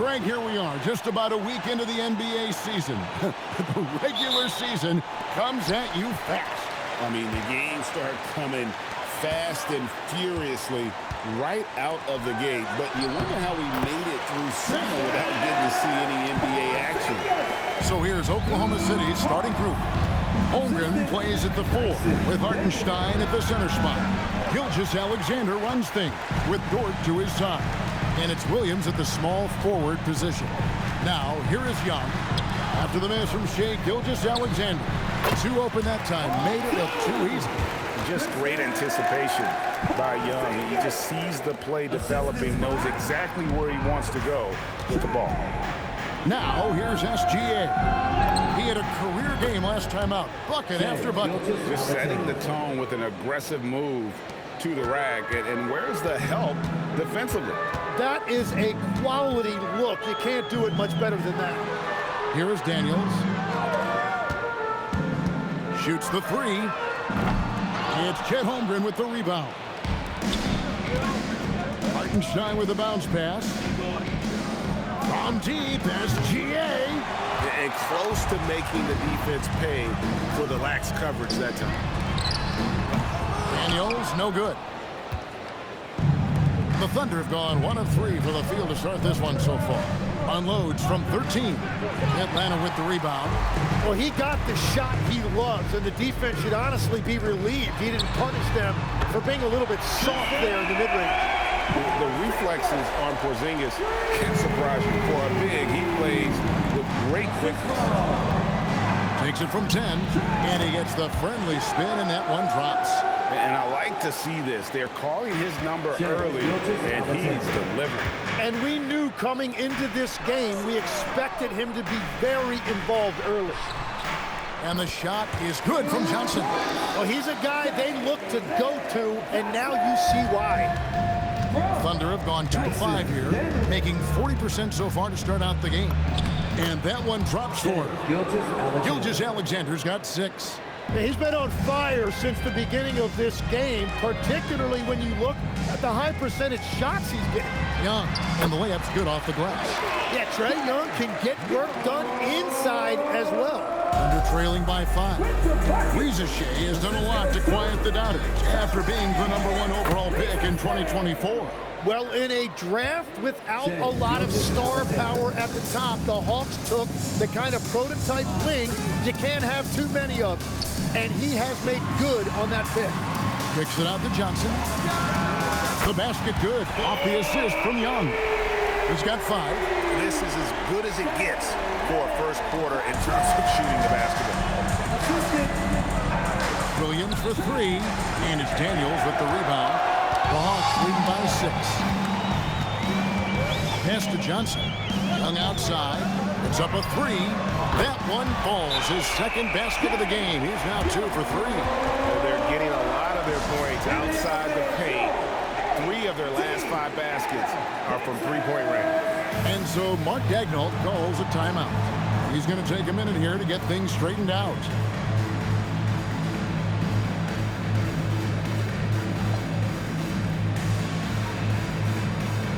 Greg, here we are, just about a week into the NBA season. The regular season comes at you fast. I mean, the games start coming fast and furiously right out of the gate. But you wonder how we made it through summer without getting to see any NBA action. So here's Oklahoma City's starting group. Holmgren plays at the 4 with Hartenstein at the center spot. Gilgeous-Alexander runs things with Dort to his side. And it's Williams at the small forward position. Now, here is Young. After the miss from Shea, Gilgeous-Alexander. 2 open that time. Made it look too easy. Just great anticipation by Young. He just sees the play developing, knows exactly where he wants to go with the ball. Now, here's SGA. He had a career game last time out. Bucket after bucket. Just setting the tone with an aggressive move to the rack. And where's the help defensively? That is a quality look. You can't do it much better than that. Here is Daniels. Shoots the 3. It's Chet Holmgren with the rebound. Hartenstein with a bounce pass. From deep, SGA. And close to making the defense pay for the lax coverage that time. Daniels, no good. The Thunder have gone 1 of 3 for the field to start this one so far. Unloads from 13. Atlanta with the rebound. Well, he got the shot he loves, and the defense should honestly be relieved. He didn't punish them for being a little bit soft there in the mid-range. The reflexes on Porzingis can surprise you. For a big, he plays with great quickness. Takes it from 10, and he gets the friendly spin, and that one drops. And I like to see this. They're calling his number early, and he's delivering. And we knew coming into this game, we expected him to be very involved early. And the shot is good from Johnson. Well, he's a guy they look to go to, and now you see why. Thunder have gone 2 of 5 here, making 40% so far to start out the game. And that one drops for him. Gilgeous-Alexander's got 6. He's been on fire since the beginning of this game, particularly when you look at the high percentage shots he's getting. Young, and the layup's good off the glass. Yeah, Trae Young can get work done inside as well. Thunder trailing by 5. Reza Shea has done a lot to quiet the doubters after being the #1 overall pick in 2024. Well, in a draft without a lot of star power at the top, the Hawks took the kind of prototype wing you can't have too many of. And he has made good on that pick. Kicks it out to Johnson. The basket good off the assist from Young. He's got 5. This is as good as it gets for a first quarter in terms of shooting the basketball. Williams for 3, and it's Daniels with the rebound. The Hawks leading by 6. Pass to Johnson. Young outside. It's up a 3. That one falls. His second basket of the game. He's now 2 for 3. Well, they're getting a lot of their points outside the paint. 3 of their last 5 baskets are from three-point range. And so Mark Daigneault calls a timeout. He's going to take a minute here to get things straightened out.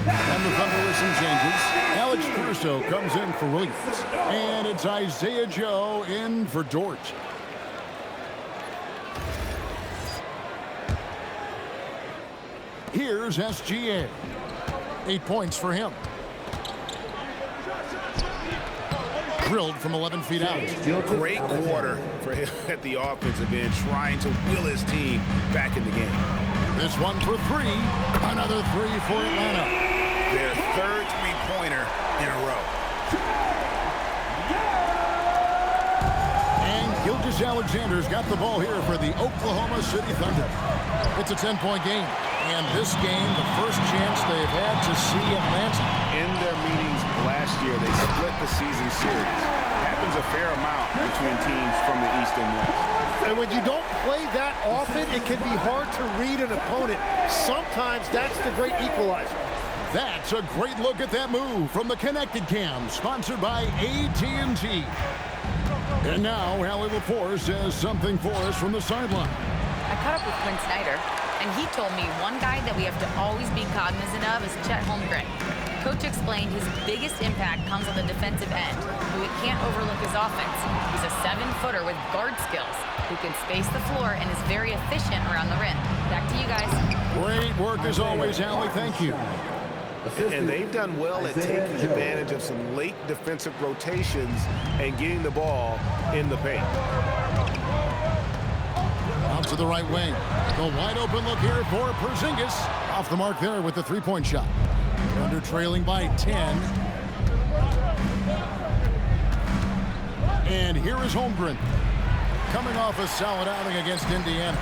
And the Thunder with some changes. Alex Caruso comes in for Williams. And it's Isaiah Joe in for Dort. Here's SGA. 8 points for him. Drilled from 11 feet out. Great quarter for him at the offensive end, trying to will his team back in the game. This one for 3. Another 3 for Atlanta. Their third three-pointer in a row. And Gilgeous-Alexander's got the ball here for the Oklahoma City Thunder. It's a 10-point game. And this game, the first chance they've had to see Atlanta. In their meetings last year, they split the season series. Happens a fair amount between teams from the East and West. And when you don't play that often, it can be hard to read an opponent. Sometimes that's the great equalizer. That's a great look at that move from the Connected Cam, sponsored by AT&T. And now, Hallie LaForce has something for us from the sideline. I caught up with Quinn Snyder, and he told me one guy that we have to always be cognizant of is Chet Holmgren. Coach explained his biggest impact comes on the defensive end, but we can't overlook his offense. He's a 7-footer with guard skills who can space the floor and is very efficient around the rim. Back to you guys. Great work as always, Allie. Thank you. And they've done well at taking advantage of some late defensive rotations and getting the ball in the paint. Out to the right wing. The wide open look here for Porzingis. Off the mark there with the three-point shot. Thunder trailing by 10. And here is Holmgren. Coming off a solid outing against Indiana.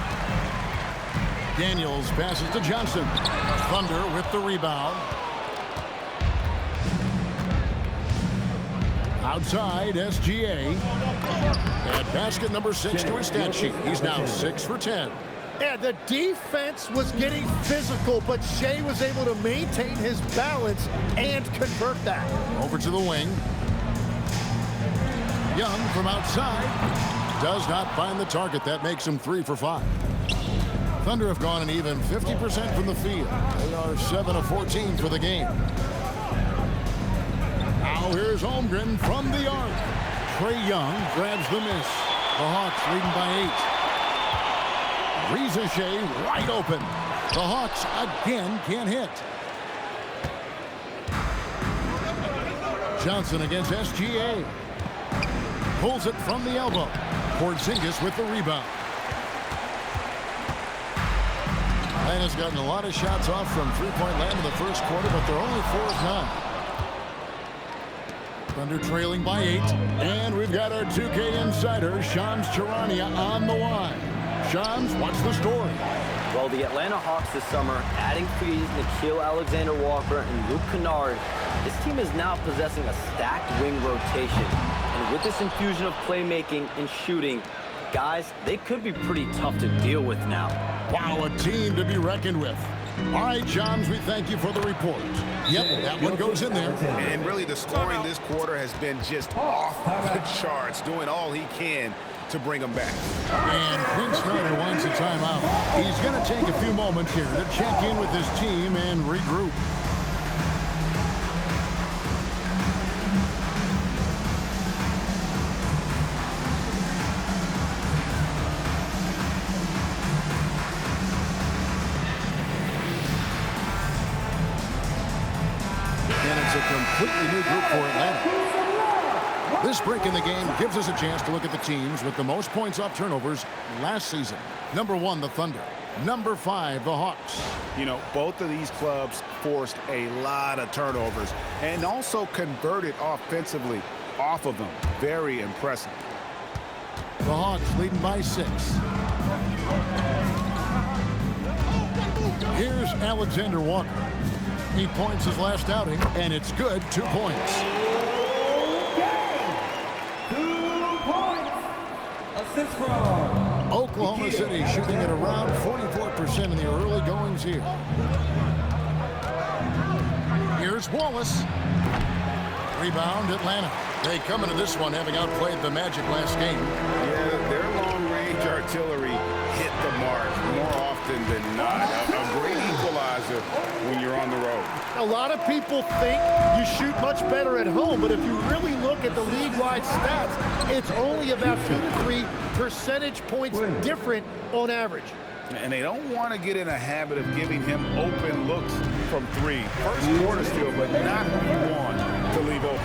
Daniels passes to Johnson. Thunder with the rebound. Outside, SGA. And basket number 6 to his stat sheet. He's now 6 for 10. Yeah, the defense was getting physical, but Shea was able to maintain his balance and convert that. Over to the wing. Young from outside. Does not find the target. That makes him 3 for 5. Thunder have gone an even 50% from the field. They are 7 of 14 for the game. Now here's Holmgren from the arc. Trae Young grabs the miss. The Hawks leading by 8. Reza Shea wide open. The Hawks again can't hit. Johnson against SGA. Pulls it from the elbow. Porzingis with the rebound. Atlanta's gotten a lot of shots off from three-point land in the first quarter, but they're only 4 of 9. Thunder trailing by 8. And we've got our 2K insider, Shams Charania, on the line. Shams, what's the story? Well, the Atlanta Hawks this summer, adding frees Nickeil Alexander-Walker and Luke Kennard, this team is now possessing a stacked wing rotation. And with this infusion of playmaking and shooting, guys, they could be pretty tough to deal with now. Wow, a team to be reckoned with. All right, Shams, we thank you for the report. Yep, that one goes in there. And really, the scoring this quarter has been just off the charts, doing all he can to bring them back. And Quinn Snyder wants a timeout. He's going to take a few moments here to check in with his team and regroup. And it's a completely new group for Atlanta. This break in the game gives us a chance to look at the teams with the most points off turnovers last season. Number 1, the Thunder. Number 5, the Hawks. You know, both of these clubs forced a lot of turnovers and also converted offensively off of them. Very impressive. The Hawks leading by 6. Here's Alexander Walker. 8 points his last outing, and it's good. 2 points. Assist from Oklahoma City shooting at around 44% in the early goings here. Here's Wallace. Rebound, Atlanta. They come into this one having outplayed the Magic last game. Yeah, their long-range artillery hit the mark more often than not. A great equalizer when you're on the road. A lot of people think you shoot much better at home, but if you really look at the league-wide stats, it's only about 2 to 3 percentage points different on average. And they don't want to get in a habit of giving him open looks from 3. First quarter still, but not one to leave open.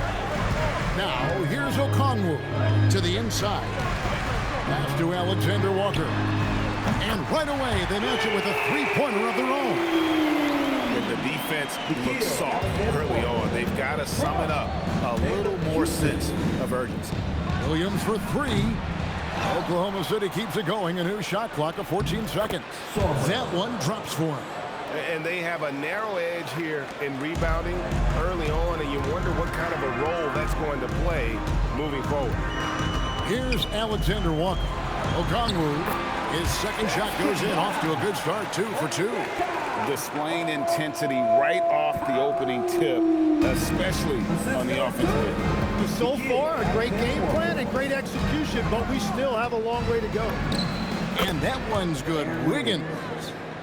Now, here's Okongwu to the inside. Pass to Alexander Walker. And right away, they match it with a three-pointer of their own. And the defense looks soft early on. They've got to sum it up. A little more sense of urgency. Williams for 3. Oklahoma City keeps it going. A new shot clock of 14 seconds. That one drops for him. And they have a narrow edge here in rebounding early on, and you wonder what kind of a role that's going to play moving forward. Here's Alexander Walker. Okongwu, his second shot goes in, off to a good start, 2 for 2. Displaying intensity right off the opening tip, especially on the offensive end. So far, a great game plan and great execution, but we still have a long way to go. And that one's good. Wiggins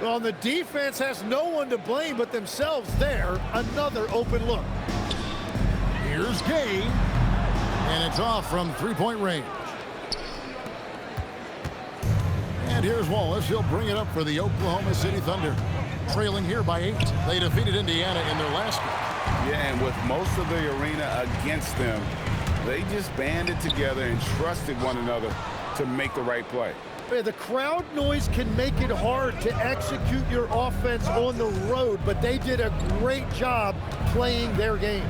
Well, the defense has no one to blame but themselves there. Another open look. Here's Gay, and it's off from three-point range. And here's Wallace. He'll bring it up for the Oklahoma City Thunder. Trailing here by 8. They defeated Indiana in their last game. Yeah, and with most of the arena against them, they just banded together and trusted one another to make the right play. The crowd noise can make it hard to execute your offense on the road, but they did a great job playing their game.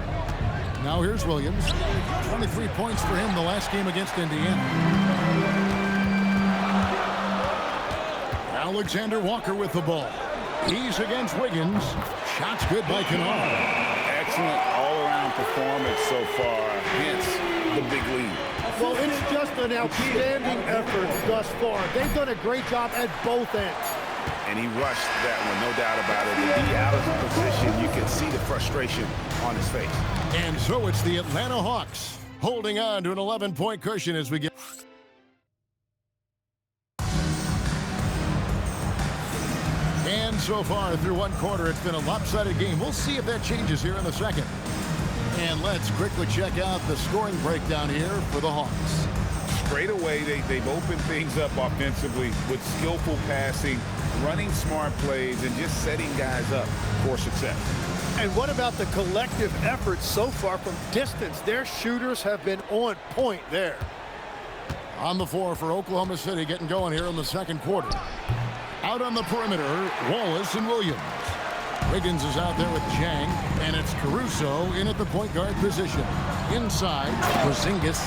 Now here's Williams. 23 points for him the last game against Indiana. Alexander Walker with the ball. He's against Wiggins. Shots good by Kennard. Excellent all-around performance so far, hence the big lead. Well, it's just an outstanding effort thus far. They've done a great job at both ends. And he rushed that one, no doubt about it. And he out of position, you can see the frustration on his face. And so it's the Atlanta Hawks holding on to an 11-point cushion as we get... And so far through one quarter, it's been a lopsided game. We'll see if that changes here in the second. And let's quickly check out the scoring breakdown here for the Hawks. Straight away, they've opened things up offensively with skillful passing, running smart plays, and just setting guys up for success. And what about the collective effort so far from distance? Their shooters have been on point there. On the floor for Oklahoma City, getting going here in the second quarter. Out on the perimeter, Wallace and Williams. Wiggins is out there with Jang, and it's Caruso in at the point guard position. Inside, Porzingis,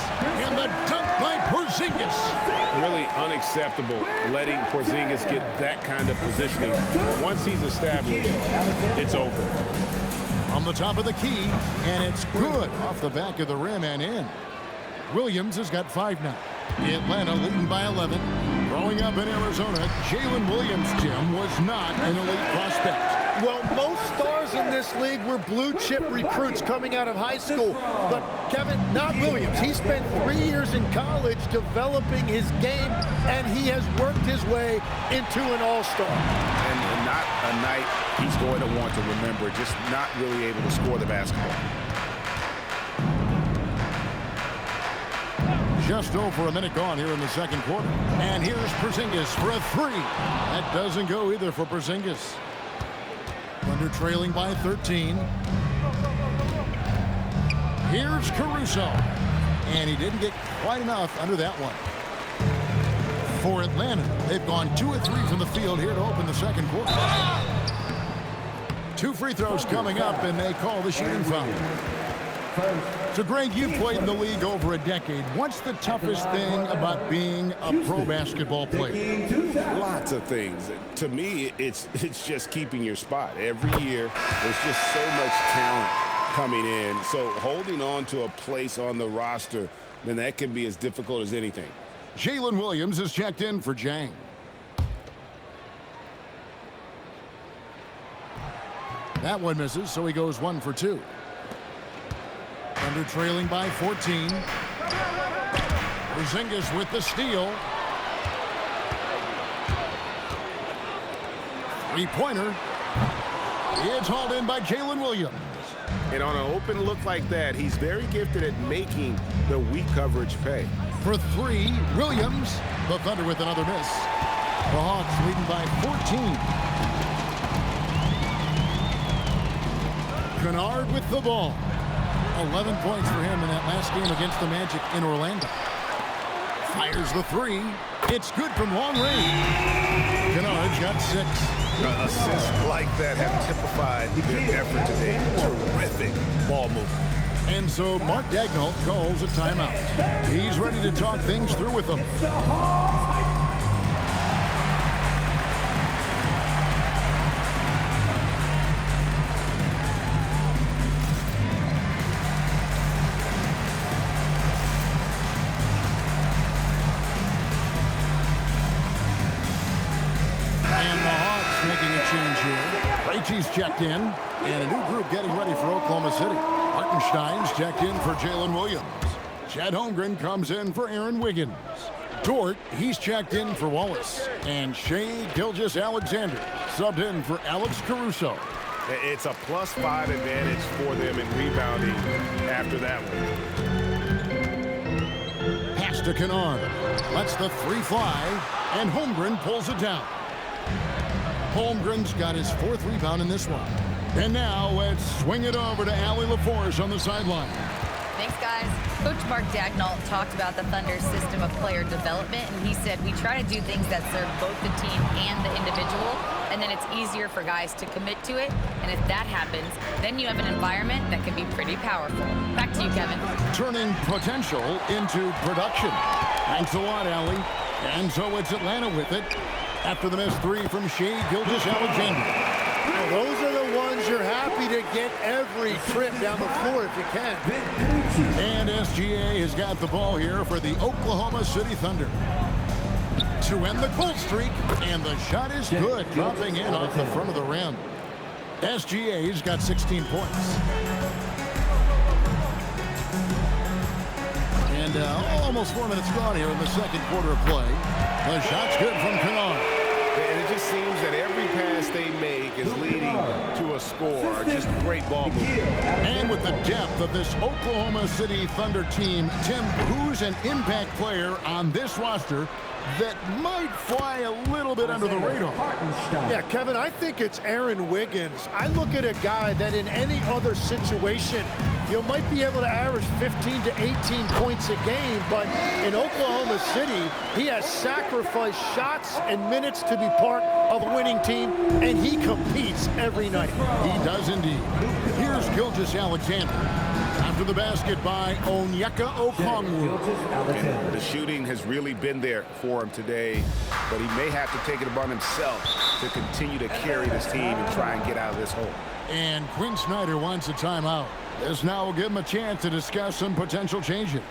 and the dunk by Porzingis. Really unacceptable letting Porzingis get that kind of positioning. Once he's established, it's over. On the top of the key, and it's good off the back of the rim and in. Williams has got 5 now. Atlanta leading by 11. Growing up in Arizona, Jalen Williams, Jim, was not an elite prospect. Well, most stars in this league were blue-chip recruits coming out of high school. But, Kevin, not Williams. He spent 3 years in college developing his game, and he has worked his way into an all-star. And not a night he's going to want to remember, just not really able to score the basketball. Just over a minute gone here in the second quarter. And here's Porzingis for a 3. That doesn't go either for Porzingis. Thunder trailing by 13. Here's Caruso. And he didn't get quite enough under that one. For Atlanta, they've gone 2 of 3 from the field here to open the second quarter. 2 free throws coming up, and they call the shooting foul. So, Greg, you've played in the league over a decade. What's the toughest thing about being a pro basketball player? Lots of things. To me, it's just keeping your spot. Every year, there's just so much talent coming in. So holding on to a place on the roster, then that can be as difficult as anything. Jalen Williams is checked in for Jang. That one misses, so he goes 1 for 2. Thunder trailing by 14. Porzingis with the steal. 3-pointer. It's hauled in by Jalen Williams. And on an open look like that, he's very gifted at making the weak coverage pay. For 3, Williams. The Thunder with another miss. The Hawks leading by 14. Kennard with the ball. 11 points for him in that last game against the Magic in Orlando. Fires the 3. It's good from long range. Kennard's got 6. Assists like that have typified their effort today. Terrific ball movement. And so Mark Daigneault calls a timeout. He's ready to talk things through with them. He's checked in, and a new group getting ready for Oklahoma City. Hartenstein's checked in for Jalen Williams. Chad Holmgren comes in for Aaron Wiggins. Dort, he's checked in for Wallace. And Shai Gilgeous-Alexander subbed in for Alex Caruso. It's a +5 advantage for them in rebounding after that one. Pass to Kennard. Lets the three fly, and Holmgren pulls it down. Holmgren's got his 4th rebound in this one. And now let's swing it over to Allie LaForce on the sideline. Thanks, guys. Coach Mark Dagnall talked about the Thunder's system of player development, and he said, we try to do things that serve both the team and the individual, and then it's easier for guys to commit to it. And if that happens, then you have an environment that can be pretty powerful. Back to you, Kevin. Turning potential into production. Thanks a lot, Allie. And so it's Atlanta with it after the missed 3 from Shea Gilgeous-Alexander. Well, those are the ones you're happy to get every trip down the floor if you can. And SGA has got the ball here for the Oklahoma City Thunder to end the cold streak, and the shot is good, dropping in off the front of the rim. SGA's got 16 points. And almost 4 minutes gone here in the second quarter of play. The shot's good from Kennard. And it just seems that every pass they make is leading to a score. Just great ball movement. And with the depth of this Oklahoma City Thunder team, Tim, who's an impact player on this roster that might fly a little bit under the radar? Yeah, Kevin, I think it's Aaron Wiggins. I look at a guy that in any other situation, you might be able to average 15 to 18 points a game, but in Oklahoma City, he has sacrificed shots and minutes to be part of a winning team, and he competes every night. He does indeed. Here's Gilgeous-Alexander. After the basket by Onyeka Okongwu. And the shooting has really been there for him today, but he may have to take it upon himself to continue to carry this team and try and get out of this hole. And Quinn Snyder wants a timeout. This now will give him a chance to discuss some potential changes.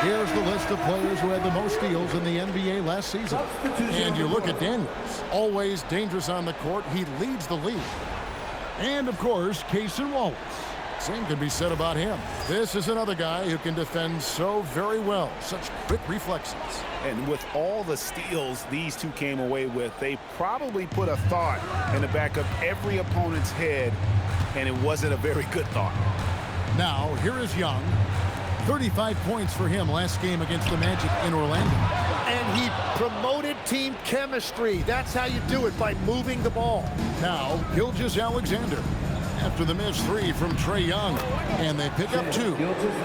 Here's the list of players who had the most steals in the NBA last season. And you look at Daniels, always dangerous on the court. He leads the league. And, of course, Cason Wallace. Same can be said about him. This is another guy who can defend so very well. Such quick reflexes. And with all the steals these two came away with, they probably put a thought in the back of every opponent's head, and it wasn't a very good thought. Now, here is Young. 35 points for him last game against the Magic in Orlando. And he promoted team chemistry. That's how you do it, by moving the ball. Now, Gilgeous-Alexander. After the missed 3 from Trae Young, and they pick up 2.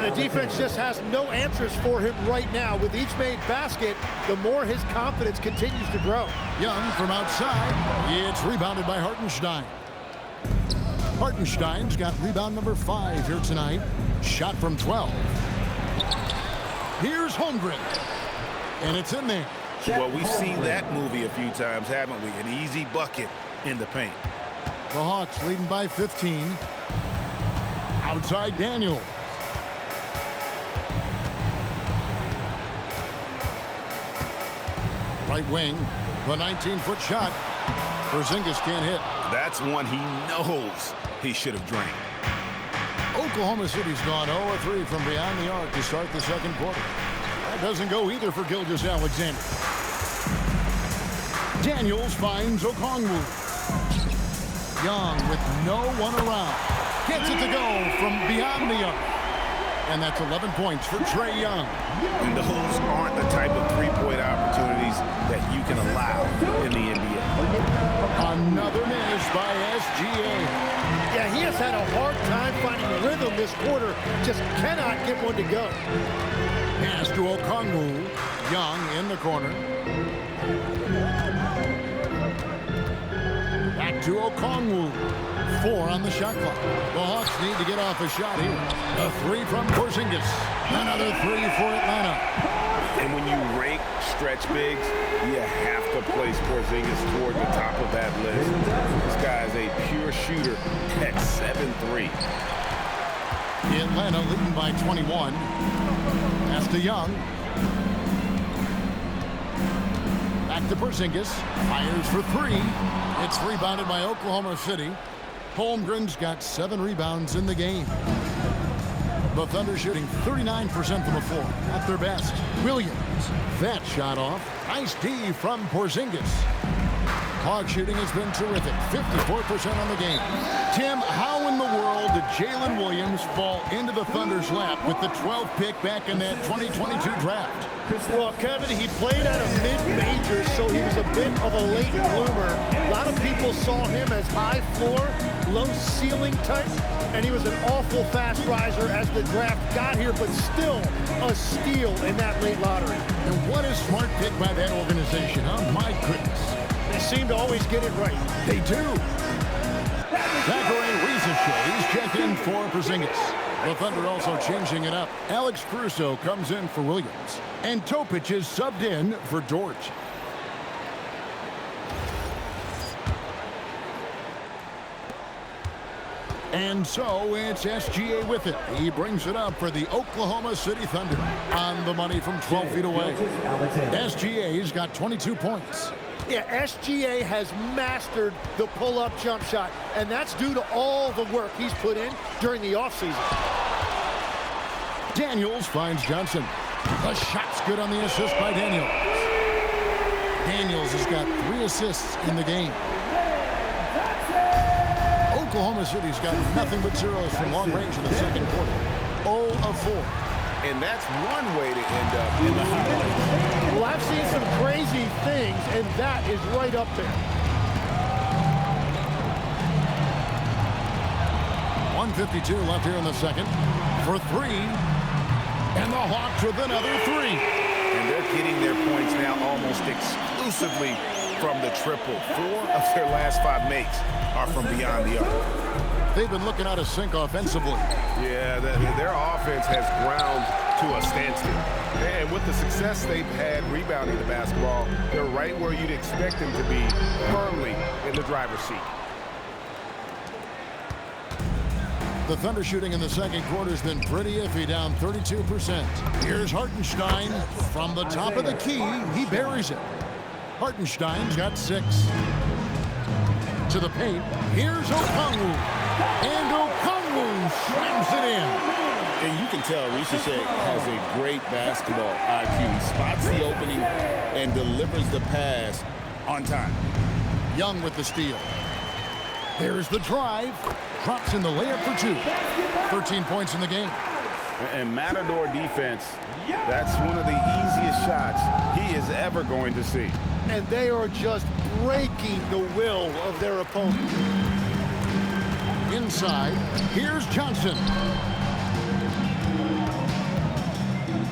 The defense just has no answers for him right now. With each made basket, the more his confidence continues to grow. Young from outside. It's rebounded by Hartenstein. Hartenstein's got rebound number 5 here tonight. Shot from 12. Here's Holmgren. And it's in there. Well, we've seen that movie a few times, haven't we? An easy bucket in the paint. The Hawks leading by 15. Outside Daniel. Right wing. The 19-foot shot. Porzingis can't hit. That's one he knows he should have drained. Oklahoma City's gone 0-3 from beyond the arc to start the second quarter. That doesn't go either for Gilgeous-Alexander. Daniels finds Okongwu. Young with no one around. Gets it to go from beyond the arc. And that's 11 points for Trae Young. And those aren't the type of three-point opportunities that you can allow in the NBA. Another miss by SGA. Yeah, he has had a hard time finding rhythm this quarter. Just cannot get one to go. Pass to Okongwu. Young in the corner. Back to Okongwu. 4 on the shot clock. The Hawks need to get off a shot here. A 3 from Porzingis. Another 3 for Atlanta. And when you rake stretch bigs, you have to place Porzingis toward the top of that list. This guy is a pure shooter at 7'3". Atlanta leading by 21. Pass to Young. Back to Porzingis. Fires for three. It's rebounded by Oklahoma City. Holmgren's got 7 rebounds in the game. The Thunder shooting 39% from the floor. At their best. Williams. That shot off. Nice D from Porzingis. Hog shooting has been terrific. 54% on the game. Tim, how in the world did Jalen Williams fall into the Thunder's lap with the 12th pick back in that 2022 draft? Well, Kevin, he played at a mid-major, so he was a bit of a late bloomer. A lot of people saw him as high floor, low ceiling type, and he was an awful fast riser as the draft got here, but still a steal in that late lottery. And what a smart pick by that organization, huh? My goodness. They seem to always get it right. They do. Zachary Rieseshay checked in for Porzingis. The Thunder also changing it up. Alex Caruso comes in for Williams. And Topic is subbed in for Dort. And so it's SGA with it. He brings it up for the Oklahoma City Thunder. On the money from 12 feet away. SGA's got 22 points. Yeah, SGA has mastered the pull-up jump shot, and that's due to all the work he's put in during the offseason. Daniels finds Johnson. The shot's good on the assist by Daniels. Daniels has got 3 assists in the game. Oklahoma City's got nothing but zeros from long range in the second quarter. 0 of 4. And that's one way to end up in the highlights. Well, I've seen some crazy things, and that is right up there. 1:52 left here in the second. For 3. And the Hawks with another 3. And they're getting their points now almost exclusively from the triple. 4 of their last 5 makes are from beyond the arc. They've been looking out of sync offensively. Yeah, their offense has ground to a standstill. And with the success they've had rebounding the basketball, they're right where you'd expect them to be, firmly in the driver's seat. The Thunder shooting in the second quarter has been pretty iffy, down 32%. Here's Hartenstein from the top of the key. He buries it. Hartenstein's got 6. To the paint. Here's Okongwu. And Okongwu slams it in. And you can tell Rieseshay has a great basketball IQ. He spots the opening and delivers the pass on time. Young with the steal. There's the drive. Drops in the layup for 2. 13 points in the game. And Matador defense, that's one of the easiest shots he is ever going to see. And they are just breaking the will of their opponent. Inside, here's Johnson.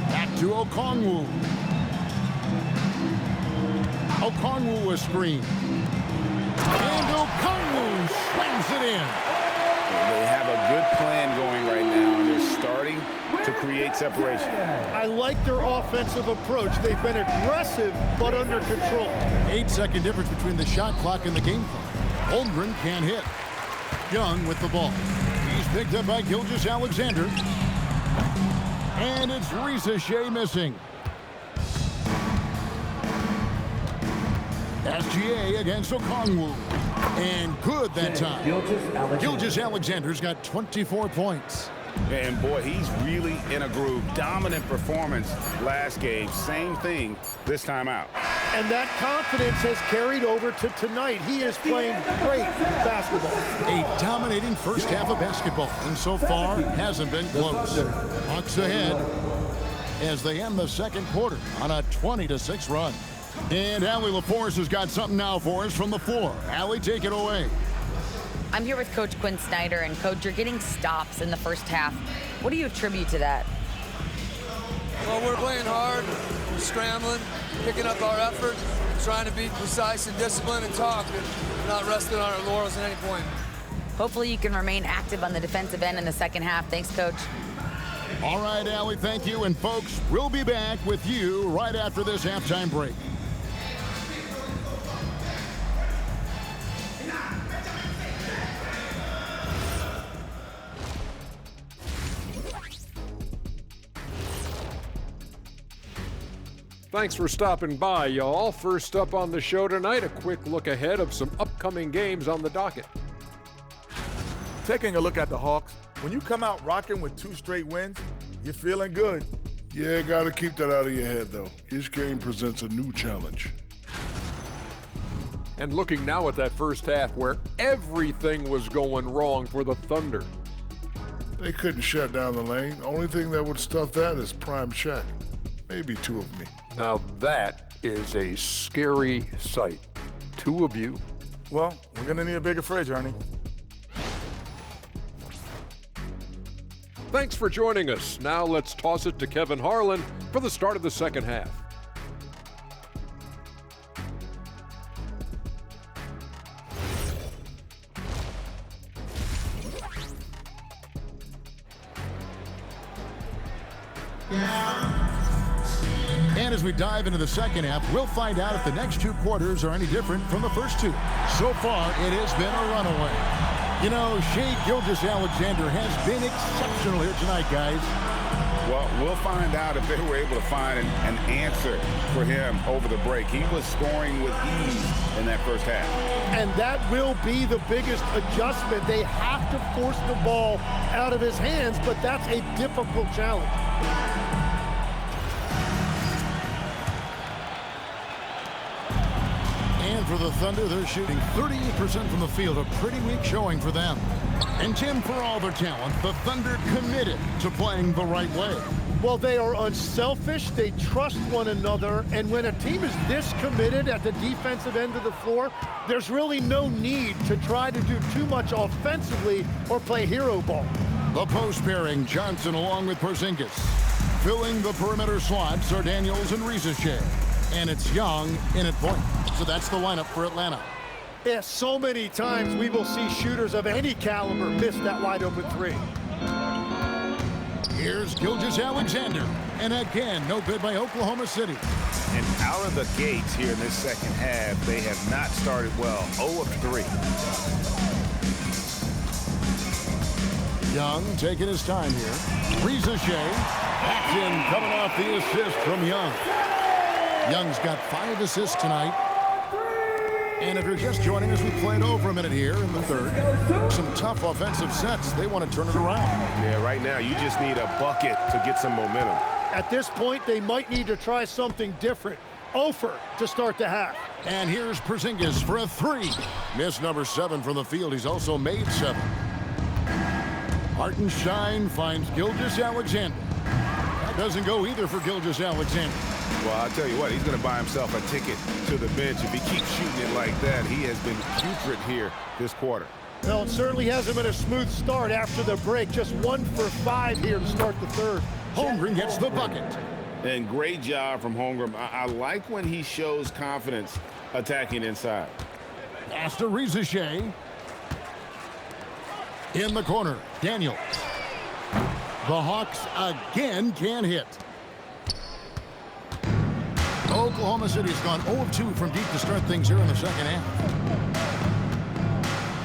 Back to Okongwu. Okongwu a screen. And Okongwu slams it in. They have a good plan going right now, and they're starting to create separation. I like their offensive approach. They've been aggressive, but under control. 8-second difference between the shot clock and the game clock. Holmgren can't hit. Young with the ball. He's picked up by Gilgeous-Alexander. And it's Rieseshay missing. SGA against Okongwu. And good that time. Gilgeous-Alexander's got 24 points. And boy, he's really in a groove. Dominant performance last game. Same thing this time out. And that confidence has carried over to tonight. He is playing great basketball. A dominating first half of basketball. And so far, hasn't been close. Hawks ahead as they end the second quarter on a 20-6 run. And Allie LaForce has got something now for us from the floor. Allie, take it away. I'm here with Coach Quinn Snyder, and Coach, you're getting stops in the first half. What do you attribute to that? Well, we're playing hard, we're scrambling, picking up our effort, trying to be precise and disciplined and talk, and not resting on our laurels at any point. Hopefully you can remain active on the defensive end in the second half. Thanks, Coach. All right, Allie, thank you. And folks, we'll be back with you right after this halftime break. Thanks for stopping by, y'all. First up on the show tonight, a quick look ahead of some upcoming games on the docket. Taking a look at the Hawks, when you come out rocking with 2 straight wins, you're feeling good. Yeah, got to keep that out of your head, though. Each game presents a new challenge. And looking now at that first half where everything was going wrong for the Thunder. They couldn't shut down the lane. Only thing that would stuff that is prime check. Maybe 2 of me. Now that is a scary sight. 2 of you. Well, we're going to need a bigger fridge, Ernie. Thanks for joining us. Now let's toss it to Kevin Harlan for the start of the second half. And as we dive into the second half, we'll find out if the next 2 quarters are any different from the first 2. So far, it has been a runaway. You know, Shai Gilgeous-Alexander has been exceptional here tonight, guys. Well, we'll find out if they were able to find an answer for him over the break. He was scoring with ease in that first half. And that will be the biggest adjustment. They have to force the ball out of his hands, but that's a difficult challenge. And for the Thunder, they're shooting 38% from the field, a pretty weak showing for them. And Tim, for all their talent, the Thunder committed to playing the right way. Well, they are unselfish, they trust one another, and when a team is this committed at the defensive end of the floor, there's really no need to try to do too much offensively or play hero ball. The post pairing, Johnson along with Porzingis. Filling the perimeter slots are Daniels and Shai. And it's Young in at point. So that's the lineup for Atlanta. Yeah, so many times we will see shooters of any caliber miss that wide open 3. Here's Gilgeous-Alexander. And again, no good by Oklahoma City. And out of the gates here in this second half, they have not started well. 0 of 3. Young taking his time here. Shai. That's in, coming off the assist from Young. Young's got 5 assists tonight. And if you're just joining us, we played over a minute here in the third. Some tough offensive sets. They want to turn it around. Yeah, right now you just need a bucket to get some momentum. At this point, they might need to try something different. Ofer to start the half. And here's Porzingis for a 3. Miss number 7 from the field. He's also made 7. Hartenstein finds Gilgeous-Alexander. That doesn't go either for Gilgeous-Alexander. Well, I'll tell you what, he's going to buy himself a ticket to the bench. If he keeps shooting it like that, he has been putrid here this quarter. Well, it certainly hasn't been a smooth start after the break. Just 1 for 5 here to start the third. Holmgren gets the bucket. And great job from Holmgren. I like when he shows confidence attacking inside. Pass to Shai. In the corner, Daniels. The Hawks again can't hit. Oklahoma City's gone 0 of 2 from deep to start things here in the second half.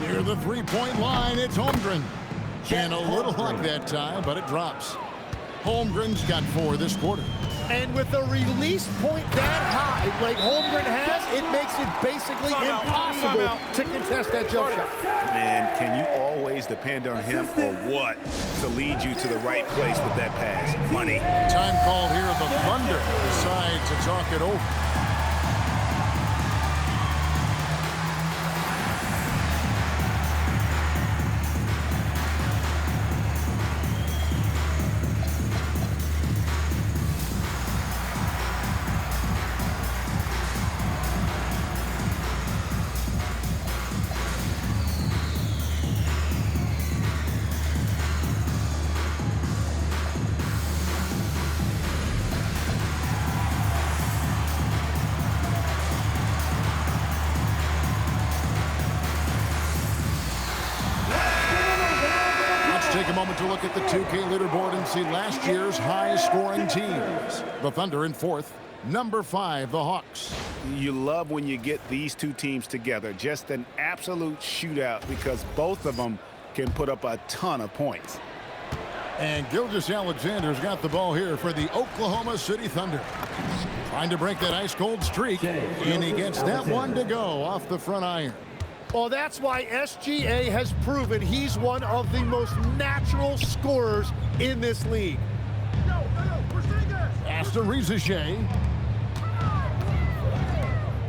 Near the 3-point line, it's Holmgren. And a little luck that time, but it drops. Holmgren's got 4 this quarter. And with a release point that high, like Holmgren has, it makes it basically impossible to contest that jump shot. Man, can you always depend on him or what to lead you to the right place with that pass? Money. Time call here. The Thunder decide to talk it over. Take a moment to look at the 2K leaderboard and see last year's high-scoring teams. The Thunder in 4th, number 5, the Hawks. You love when you get these 2 teams together. Just an absolute shootout because both of them can put up a ton of points. And Gilgeous-Alexander's got the ball here for the Oklahoma City Thunder. Trying to break that ice-cold streak, and he gets that one to go off the front iron. Well, that's why SGA has proven he's one of the most natural scorers in this league. Aston Rizichet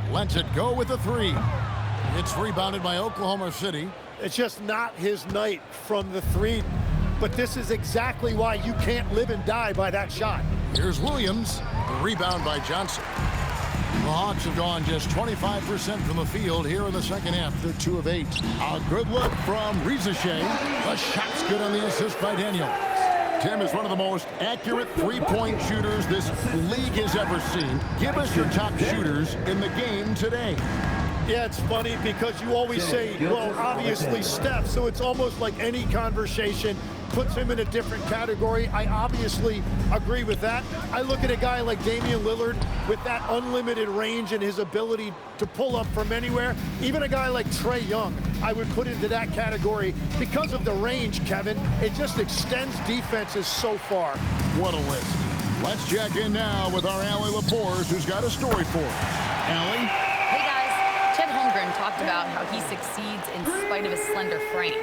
lets it go with a three. It's rebounded by Oklahoma City. It's just not his night from the three, but this is exactly why you can't live and die by that shot. Here's Williams, the rebound by Johnson. The Hawks have gone just 25% from the field here in the second half. They're 2 of 8. A good look from Rizichet. The shot's good on the assist by Daniel. Tim is one of the most accurate three-point shooters this league has ever seen. Give us your top shooters in the game today. Yeah, it's funny because you always say, well, obviously Steph, so it's almost like any conversation puts him in a different category. I obviously agree with that. I look at a guy like Damian Lillard with that unlimited range and his ability to pull up from anywhere. Even a guy like Trae Young, I would put into that category because of the range, Kevin. It just extends defenses so far. What a list. Let's check in now with our Allie Lapores, who's got a story for us. Allie? Hey guys, Chet Holmgren talked about how he succeeds in spite of his slender frame.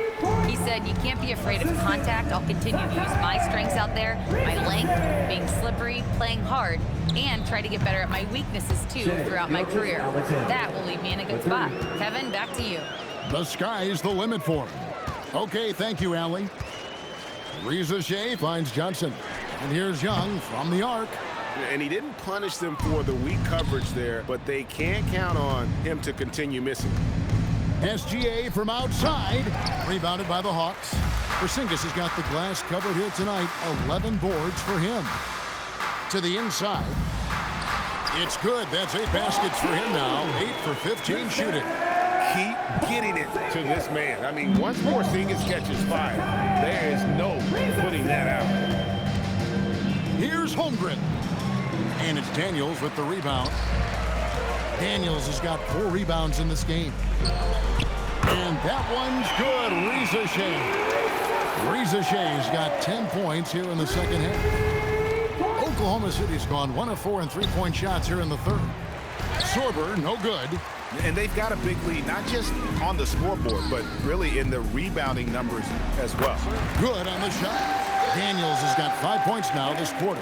He said, you can't be afraid of contact. I'll continue to use my strengths out there, my length, being slippery, playing hard, and try to get better at my weaknesses too throughout my career. That will leave me in a good spot. Kevin, back to you. The sky's the limit for him. Okay, thank you, Allie. Rizichet finds Johnson. And here's Young from the arc. And he didn't punish them for the weak coverage there, but they can't count on him to continue missing. SGA from outside, rebounded by the Hawks. Porzingis has got the glass covered here tonight. 11 boards for him. To the inside. It's good. That's 8 baskets for him now. 8 for 15 shooting. Keep getting it to this man. I mean, once Porzingis catches fire, there is no putting that out. Here's Holmgren. And it's Daniels with the rebound. Daniels has got 4 rebounds in this game. And that one's good. Rizichet's got 10 points here in the second half. Oklahoma City's gone 1 of 4 in three-point shots here in the third. Sorber, no good. And they've got a big lead, not just on the scoreboard, but really in the rebounding numbers as well. Good on the shot. Daniels has got 5 points now this quarter.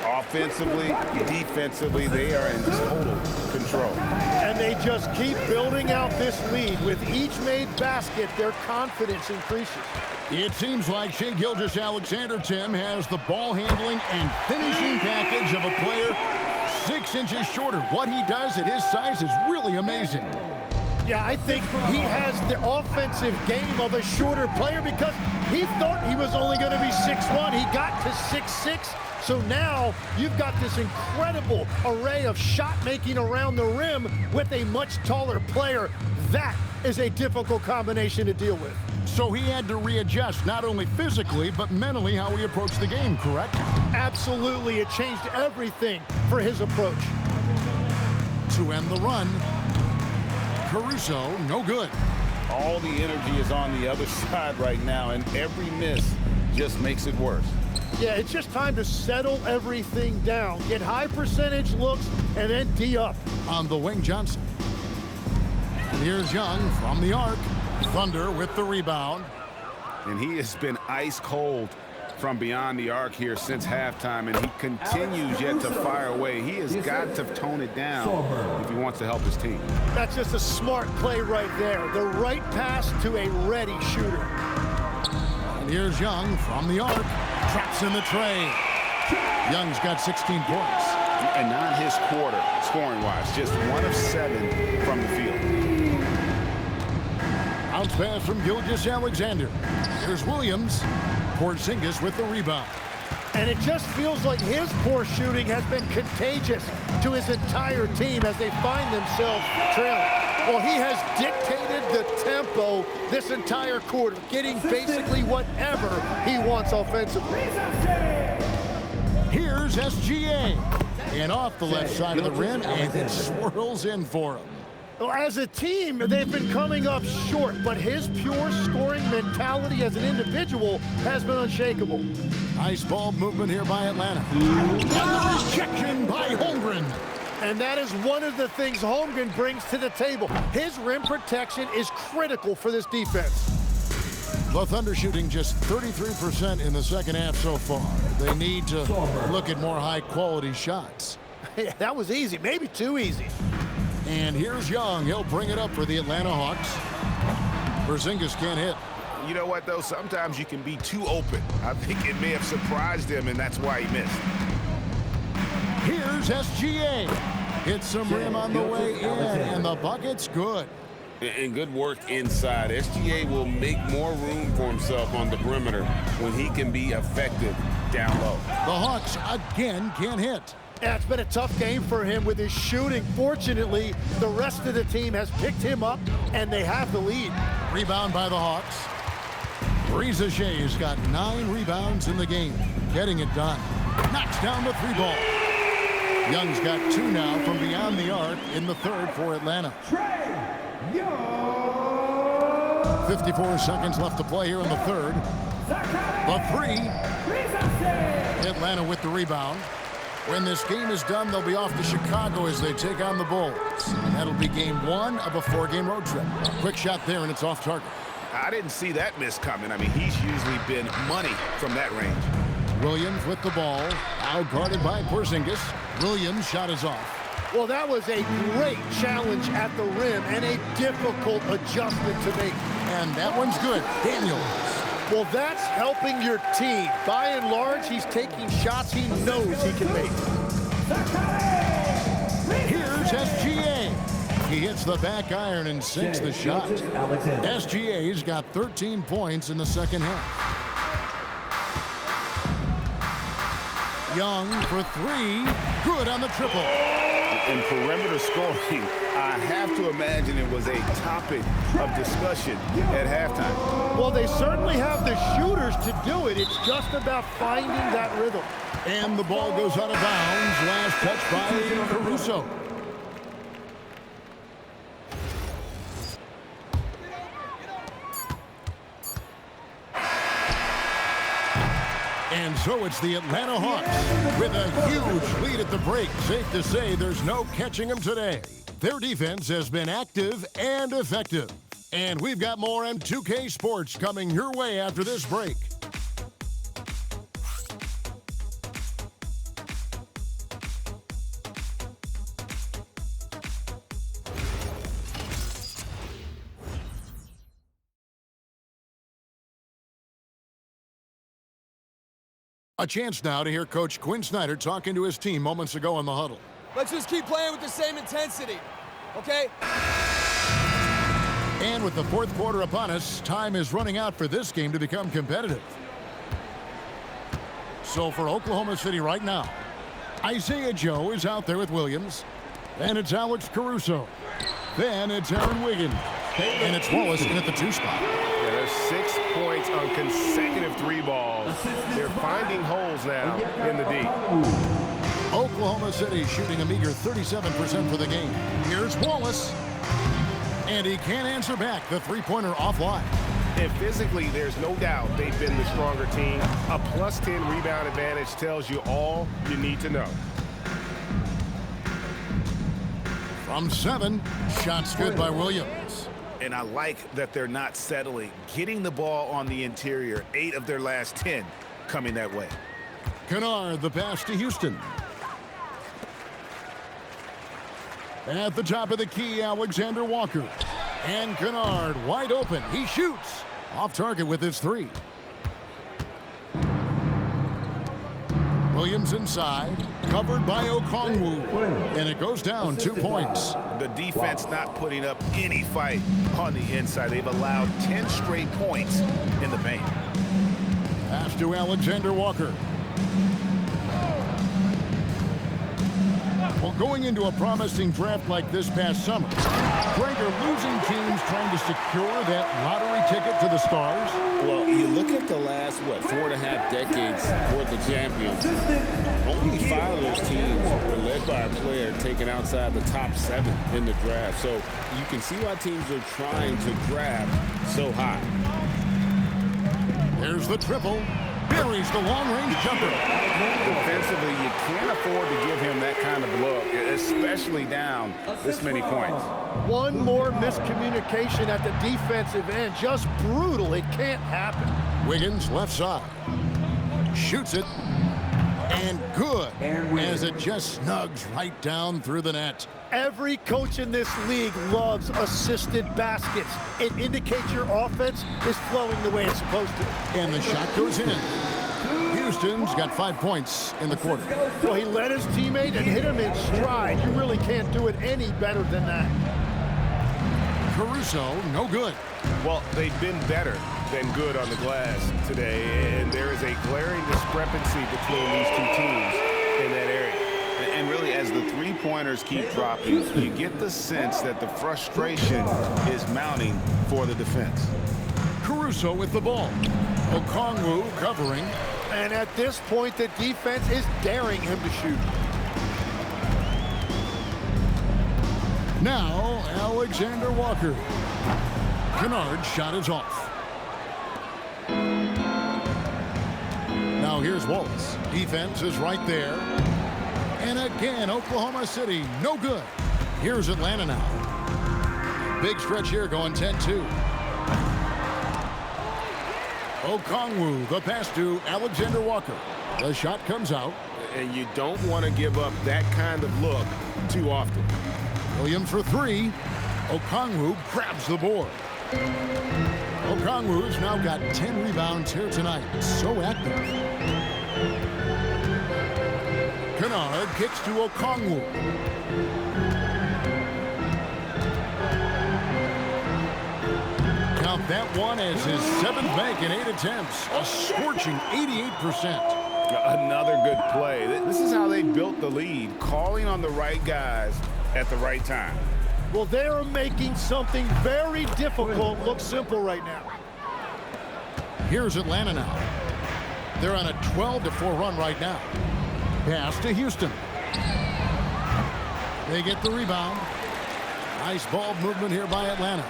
Offensively, defensively, they are in total control. And they just keep building out this lead. With each made basket, their confidence increases. It seems like Shai Gilgeous-Alexander, Tim, has the ball handling and finishing package of a player 6 inches shorter. What he does at his size is really amazing. Yeah, I think he has the offensive game of a shorter player because he thought he was only going to be 6'1". He got to 6'6". So now you've got this incredible array of shot making around the rim with a much taller player. That is a difficult combination to deal with. So he had to readjust not only physically but mentally how he approached the game, correct? Absolutely. It changed everything for his approach. To end the run, Caruso, no good. All the energy is on the other side right now, and every miss just makes it worse. Yeah, it's just time to settle everything down. Get high percentage looks and then D up. On the wing, Johnson. And here's Young from the arc. Thunder with the rebound. And he has been ice cold from beyond the arc here since halftime, and he continues yet to fire away. He has got to tone it down if he wants to help his team. That's just a smart play right there. The right pass to a ready shooter. And here's Young from the arc. Traps in the tray. Young's got 16 points. And not his quarter, scoring-wise. Just 1 of 7 from the field. Bounce pass from Gilgeous-Alexander. Here's Williams. Porzingis with the rebound. And it just feels like his poor shooting has been contagious to his entire team as they find themselves trailing. Well, he has dictated the tempo this entire quarter, getting basically whatever he wants offensively. Here's SGA. And off the left side of the rim, and it swirls in for him. Well, as a team, they've been coming up short, but his pure scoring mentality as an individual has been unshakable. Nice ball movement here by Atlanta. And the rejection by Holmgren. And that is one of the things Holmgren brings to the table. His rim protection is critical for this defense. The Thunder shooting just 33% in the second half so far. They need to look at more high-quality shots. Yeah, that was easy, maybe too easy. And here's Young. He'll bring it up for the Atlanta Hawks. Porzingis can't hit. You know what, though? Sometimes you can be too open. I think it may have surprised him, and that's why he missed. Here's SGA. Hits some rim on the way in, and the bucket's good. And good work inside. SGA will make more room for himself on the perimeter when he can be effective down low. The Hawks again can't hit. Yeah, it's been a tough game for him with his shooting. Fortunately, the rest of the team has picked him up, and they have the lead. Rebound by the Hawks. Reza Shea's got 9 rebounds in the game, getting it done. Knocks down the 3 ball. Young's got 2 now from beyond the arc in the third for Atlanta. 54 seconds left to play here in the third. The 3. Atlanta with the rebound. When this game is done, they'll be off to Chicago as they take on the Bulls. And that'll be game 1 of a 4-game road trip. Quick shot there, and it's off target. I didn't see that miss coming. I mean, he's usually been money from that range. Williams with the ball, out guarded by Porzingis. Williams' shot is off. Well, that was a great challenge at the rim and a difficult adjustment to make. And that one's good. Daniels. Well, that's helping your team. By and large, he's taking shots he knows he can make. Here's SGA. He hits the back iron and sinks the shot. SGA's got 13 points in the second half. Young for 3. Good on the triple. In perimeter scoring, I have to imagine it was a topic of discussion at halftime. Well, they certainly have the shooters to do it. It's just about finding that rhythm. And the ball goes out of bounds. Last touch by Caruso. And so it's the Atlanta Hawks with a huge lead at the break. Safe to say there's no catching them today. Their defense has been active and effective. And we've got more M2K Sports coming your way after this break. A chance now to hear Coach Quinn Snyder talking to his team moments ago in the huddle. Let's just keep playing with the same intensity, okay? And with the fourth quarter upon us, time is running out for this game to become competitive. So for Oklahoma City right now, Isaiah Joe is out there with Williams. Then it's Alex Caruso. Then it's Aaron Wiggins. And it's Wallace in at the 2 spot. Yeah, there's 6 points on consecutive 3 balls. They're finding holes now in the D. Oklahoma City shooting a meager 37% for the game. Here's Wallace. And he can't answer back. The 3-pointer offline. And physically, there's no doubt they've been the stronger team. A +10 rebound advantage tells you all you need to know. From 7, shots good by Williams. And I like that they're not settling. Getting the ball on the interior, 8 of their last 10 coming that way. Kennard, the pass to Houston. At the top of the key, Alexander Walker. And Kennard wide open. He shoots. Off target with his 3. Williams inside. Covered by Okongwu. And it goes down 2 points. The defense not putting up any fight on the inside. They've allowed 10 straight points in the paint. Pass to Alexander Walker. Well, going into a promising draft like this past summer, Greg, are losing teams trying to secure that lottery ticket to the stars? Well, you look at the last, 4.5 decades for the champions. Only 5 of those teams were led by a player taken outside the top 7 in the draft. So you can see why teams are trying to draft so high. There's the triple. buries the long-range jumper. Defensively, you can't afford to give him that kind of look, especially down this many points. One more miscommunication at the defensive end. Just brutal. It can't happen. Wiggins left side. Shoots it. And good, as it just snugs right down through the net. Every coach in this league loves assisted baskets. It indicates your offense is flowing the way it's supposed to. And the shot goes in. Houston's got 5 points in the quarter. Well, he led his teammate and hit him in stride. You really can't do it any better than that. Caruso, no good. Well, they've been better than good on the glass today, and there is a glaring discrepancy between these two teams in that area. And really, as the three-pointers keep dropping, you get the sense that the frustration is mounting for the defense. Caruso with the ball. Okongwu covering. And at this point, the defense is daring him to shoot. Now, Alexander Walker. Kennard's shot is off. Now here's Wallace. Defense is right there. And again, Oklahoma City, no good. Here's Atlanta now. Big stretch here going 10-2. Okongwu, the pass to Alexander Walker. The shot comes out. And you don't want to give up that kind of look too often. Williams for three. Okongwu grabs the board. Okongwu's now got 10 rebounds here tonight. So active. Kennard kicks to Okongwu. Count that one as his 7th bank in 8 attempts. A scorching 88%. Another good play. This is how they built the lead, calling on the right guys at the right time. Well, they're making something very difficult look simple right now. Here's Atlanta now. They're on a 12-4 run right now. Pass to Houston. They get the rebound. Nice ball movement here by Atlanta.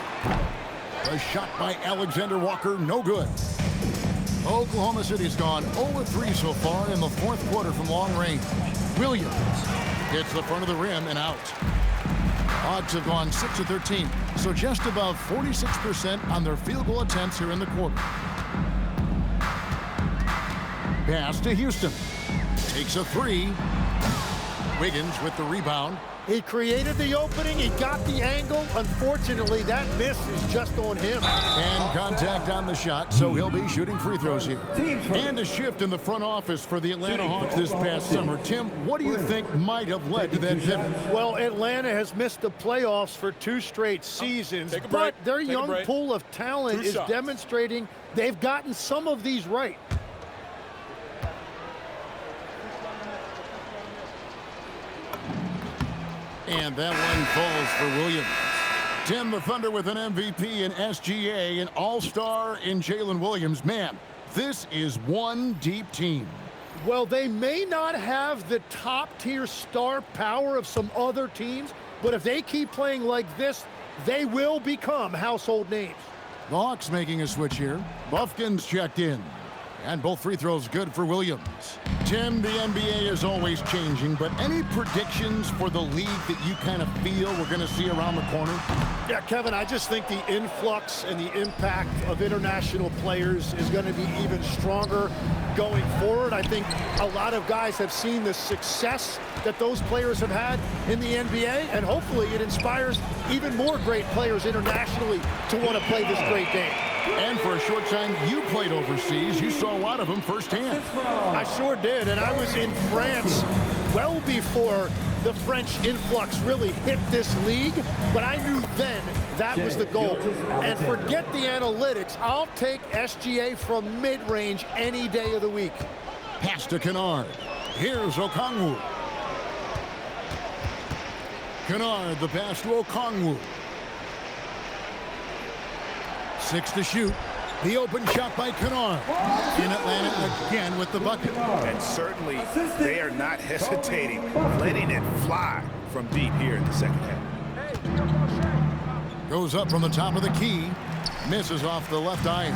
A shot by Alexander Walker, no good. Oklahoma City's gone 0-3 so far in the 4th quarter from long range. Williams hits the front of the rim and out. Hawks have gone 6-13, so just above 46% on their field goal attempts here in the quarter. Pass to Houston. Takes a three. Wiggins with the rebound. He created the opening. He got the angle. Unfortunately, that miss is just on him. And contact on the shot, so he'll be shooting free throws here. And a shift in the front office for the Atlanta Hawks this past summer. Tim, what do you think might have led to that pivot? Well, Atlanta has missed the playoffs for 2 straight seasons, but their young pool of talent is demonstrating they've gotten some of these right. And that one falls for Williams. Tim, the Thunder with an MVP in SGA, an all-star in Jalen Williams. Man, this is one deep team. Well, they may not have the top-tier star power of some other teams, but if they keep playing like this, they will become household names. The Hawks making a switch here. Buffkin's checked in. And both free throws good for Williams. Tim, the NBA is always changing, but any predictions for the league that you kind of feel we're going to see around the corner? Yeah, Kevin, I just think the influx and the impact of international players is going to be even stronger going forward. I think a lot of guys have seen the success that those players have had in the NBA, and hopefully it inspires even more great players internationally to want to play this great game. And for a short time, you played overseas. You saw a lot of them firsthand. I sure did, and I was in France well before the French influx really hit this league, but I knew then that was the goal. And forget the analytics. I'll take SGA from mid-range any day of the week. Pass to Kennard. Here's Okongwu. Kennard, the pass to Okongwu. 6 to shoot. The open shot by Kennard. In Atlanta again with the bucket. And certainly they are not hesitating, letting it fly from deep here in the second half. Goes up from the top of the key. Misses off the left iron.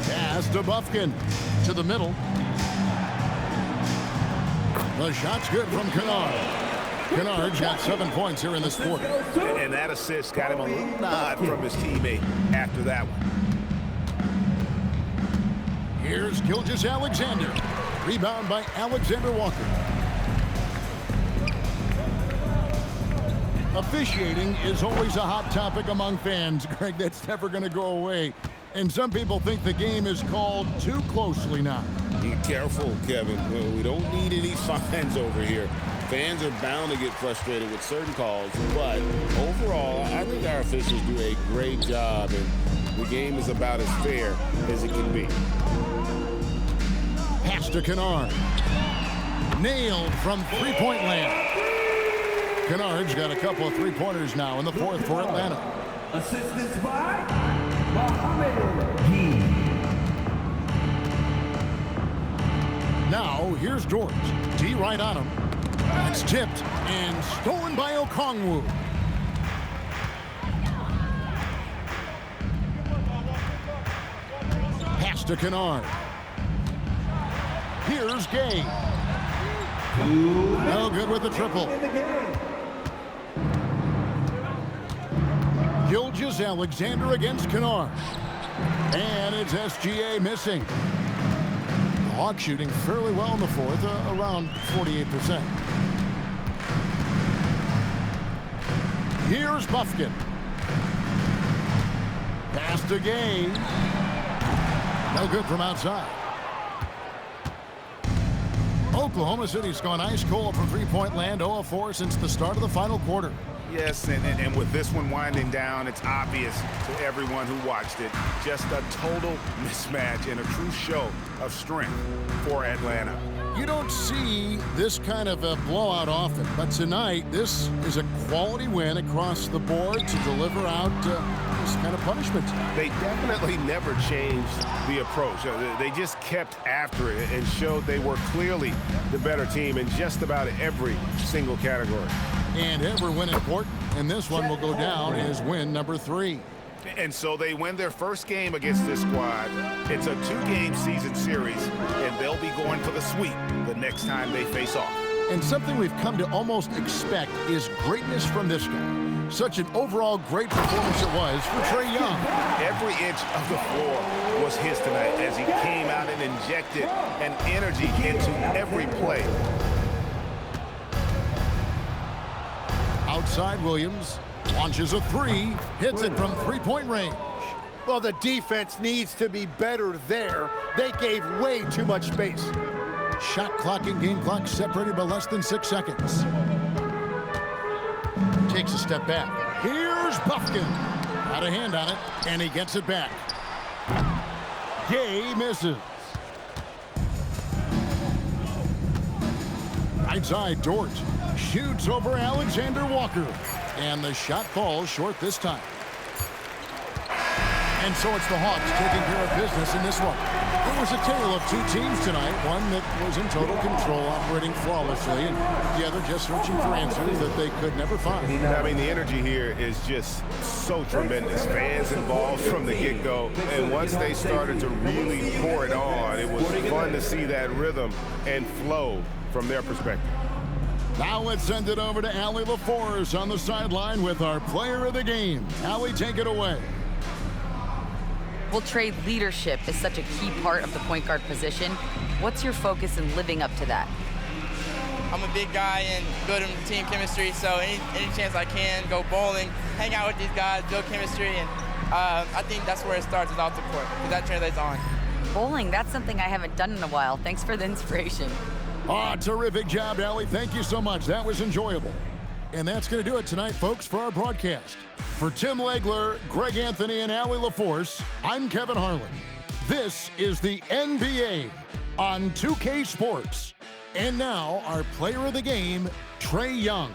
Pass to Buffkin. To the middle. The shot's good from Kennard. Kennard's got 7 points here in this quarter. And that assist got him a little nod from his teammate after that one. Here's Gilgeous-Alexander. Rebound by Alexander Walker. Officiating is always a hot topic among fans, Greg. That's never going to go away. And some people think the game is called too closely now. Be careful, Kevin. We don't need any fines over here. Fans are bound to get frustrated with certain calls, but overall, I think our officials do a great job, and the game is about as fair as it can be. Pass to Kennard. Nailed from three-point land. Kennard's got a couple of three-pointers now in the fourth for Atlanta. Assistance by Mohamed G. Now, here's George. D right on him. It's tipped and stolen by Okongwu. Pass to Kennard. Here's Gay. No good with the triple. Gilgeous-Alexander against Kennard. And it's SGA missing. The Hawks shooting fairly well in the fourth, around 48%. Here's Buffkin. Pass to Gay. No good from outside. Oklahoma City's gone ice cold from three-point land, 0 of 4 since the start of the final quarter. Yes, and with this one winding down, it's obvious to everyone who watched it. Just a total mismatch and a true show of strength for Atlanta. You don't see this kind of a blowout often, but tonight this is a quality win across the board to deliver out this kind of punishment. They definitely never changed the approach. They just kept after it and showed they were clearly the better team in just about every single category. And every win important, and this one will go down as win number 3. And so they win their first game against this squad. It's a 2-game season series, and they'll be going for the sweep the next time they face off. And something we've come to almost expect is greatness from this guy. Such an overall great performance it was for Trae Young. Every inch of the floor was his tonight as he came out and injected an energy into every play. Outside Williams. Launches a 3, hits it from three-point range. Well, the defense needs to be better there. They gave way too much space. Shot clock and game clock separated by less than 6 seconds. Takes a step back. Here's Buffkin. Got a hand on it, and he gets it back. Gay misses. Right side, Dort shoots over Alexander Walker. And the shot falls short this time. And so it's the Hawks taking care of business in this one. It was a tale of two teams tonight. One that was in total control, operating flawlessly, and the other just searching for answers that they could never find. I mean, the energy here is just so tremendous. Fans involved from the get-go. And once they started to really pour it on, it was fun to see that rhythm and flow from their perspective. Now let's send it over to Allie LaForce on the sideline with our player of the game. Allie, take it away. Well, Trae, leadership is such a key part of the point guard position. What's your focus in living up to that? I'm a big guy and building team chemistry, so any chance I can, go bowling, hang out with these guys, build chemistry, and I think that's where it starts is off the court, because that translates on. Bowling, that's something I haven't done in a while. Thanks for the inspiration. Terrific job, Allie. Thank you so much. That was enjoyable. And that's going to do it tonight, folks, for our broadcast. For Tim Legler, Greg Anthony, and Allie LaForce, I'm Kevin Harlan. This is the NBA on 2K Sports. And now, our player of the game, Trae Young.